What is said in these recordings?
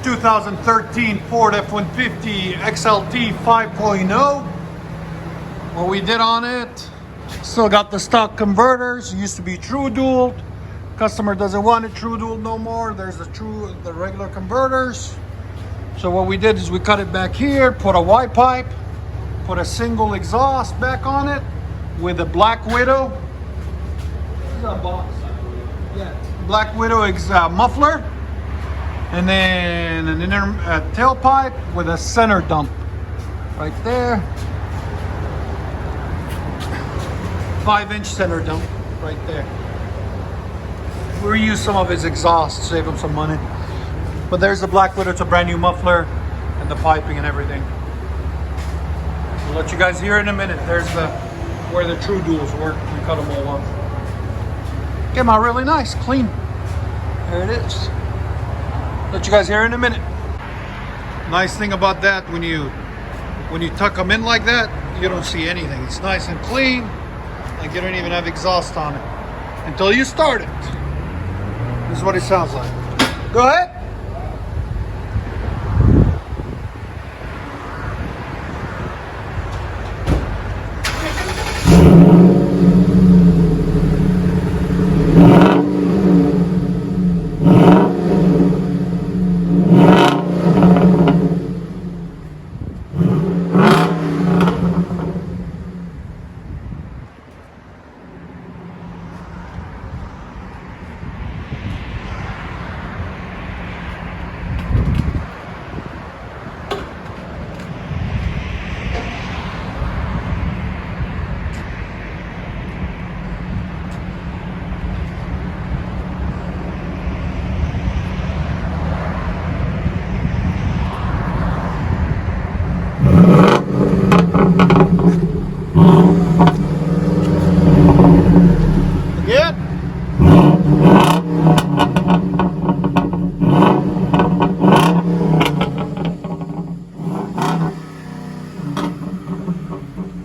2013 Ford F-150 XLT 5.0. What we did on it, still got the stock converters. It used to be true dual. Customer doesn't want a true dual no more. There's the regular converters. So what we did is we cut it back here, put a Y pipe, put a single exhaust back on it with a Black Widow. This is a box. Yeah, Black Widow muffler, and then an inner tailpipe with a center dump right there. 5-inch center dump right there. We reused some of his exhaust to save him some money. But there's the Black Widow. It's a brand new muffler and the piping and everything. We'll let you guys hear in a minute. There's where the true duals work. We cut them all off. Came out really nice, clean. There it is. Let you guys hear in a minute. Nice thing about that, when you tuck them in like that, you don't see anything. It's nice and clean, like you don't even have exhaust on it until you start it. This is what it sounds like. Go ahead.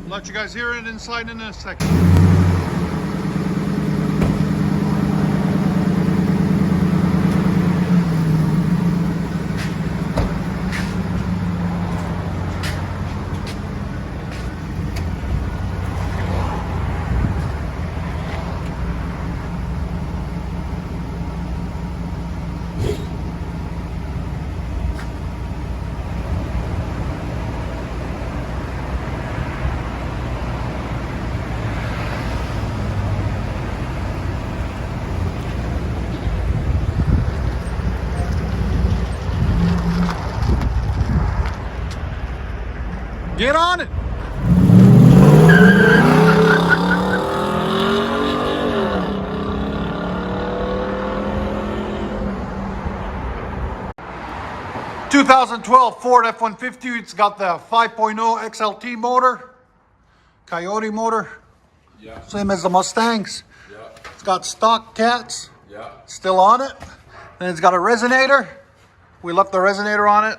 Let you guys hear it inside in a second. Get on it. ...2012 Ford F-150. It's got the 5.0 XLT motor. Coyote motor. Yeah. Same as the Mustangs. Yeah. It's got stock cats. Yeah. Still on it. Then it's got a resonator. We left the resonator on it.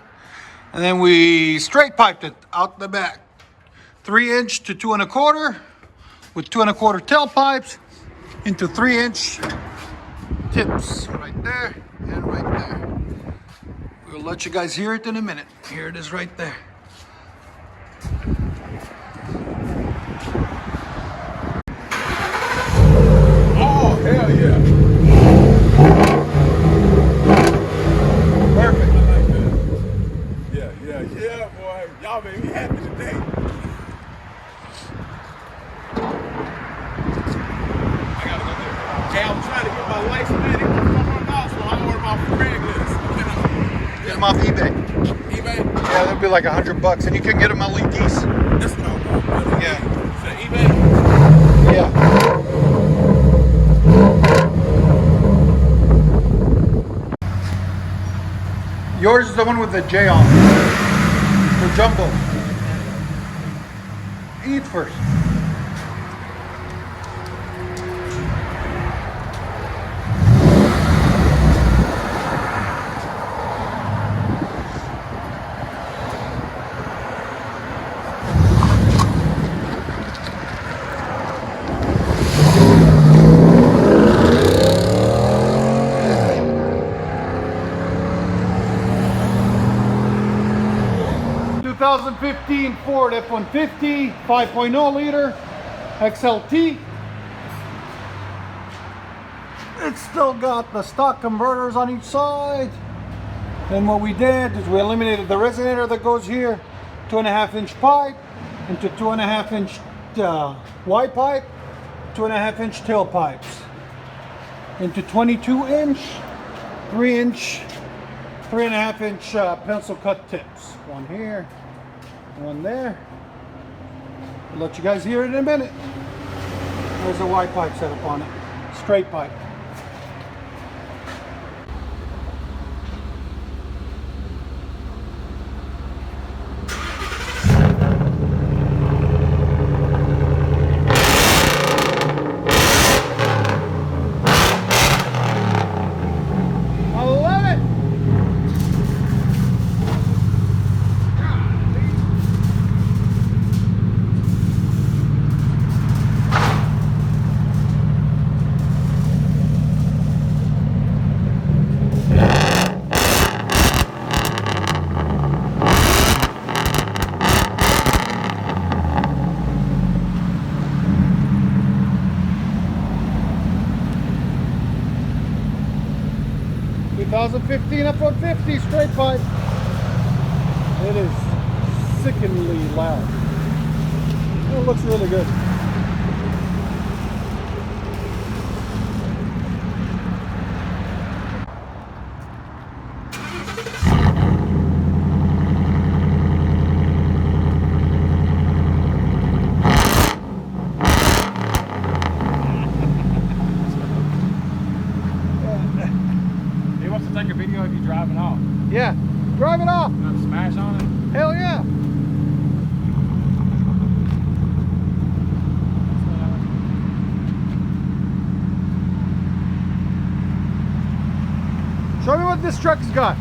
And then we straight piped it out the back. 3-inch to 2 1/4 with 2 1/4 tailpipes into 3-inch tips right there and right there. We'll let you guys hear it in a minute. Here it is right there. Oh, hell yeah. Perfect. I like that. Yeah, boy. Y'all made me happy today. I gotta go there. Hey, I'm trying to get my license, man. It was $400, so I ordered them off Craigslist. Get them off eBay. eBay? Yeah, they'll be like $100, and you can get them LEDs. That's what I want. Yeah. Is that eBay? Yeah. Yours is the one with the J on it. The jumbo. Eat first. 2015 Ford F-150 5.0 liter XLT. It's still got the stock converters on each side. Then what we did is we eliminated the resonator that goes here, 2.5-inch pipe into 2.5-inch Y pipe, 2.5-inch tailpipes, into 22-inch, 3-inch, 3.5-inch pencil cut tips. One here, one there. I'll let you guys hear it in a minute. There's a Y pipe set up on it, straight pipe. I love it. 2015 F-150 straight pipe. It is sickeningly loud. It looks really good. Take a video of you driving off. Yeah, drive it off. Gonna smash on it? Hell yeah. Show me what this truck's got.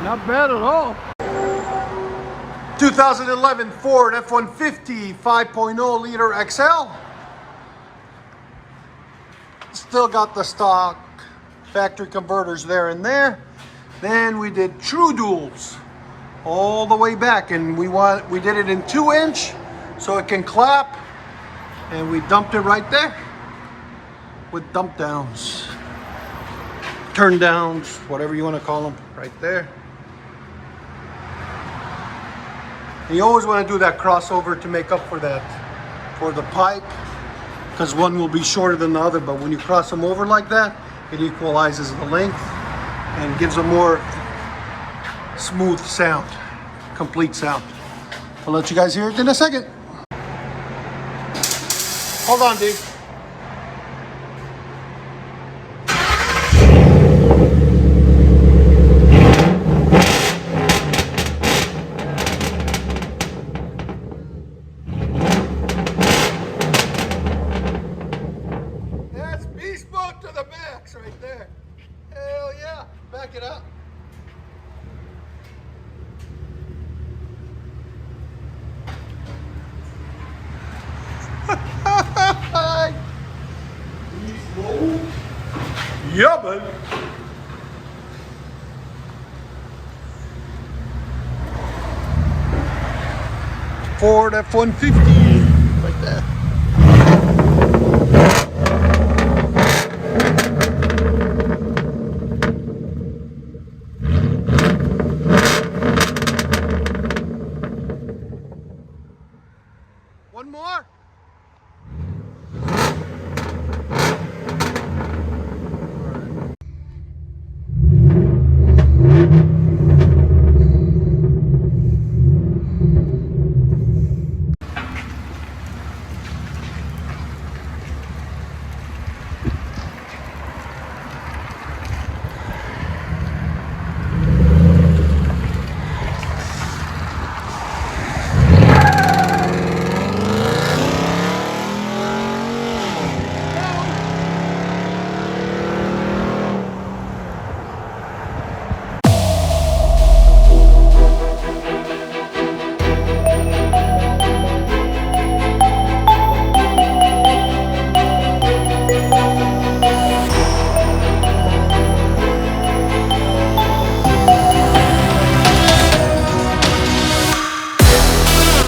Not bad at all. 2011 Ford F-150 5.0 liter XL. Still got the stock factory converters there and there. Then we did true duals all the way back, and we did it in 2-inch so it can clap, and we dumped it right there with dump downs, turn downs, whatever you want to call them, right there. And you always want to do that crossover to make up for that, for the pipe, because one will be shorter than the other, but when you cross them over like that, it equalizes the length and gives a more smooth sound, complete sound. I'll let you guys hear it in a second. Hold on, Dave. Right there. Hell yeah. Back it up. Yeah, bud. Ford F-150. Like that.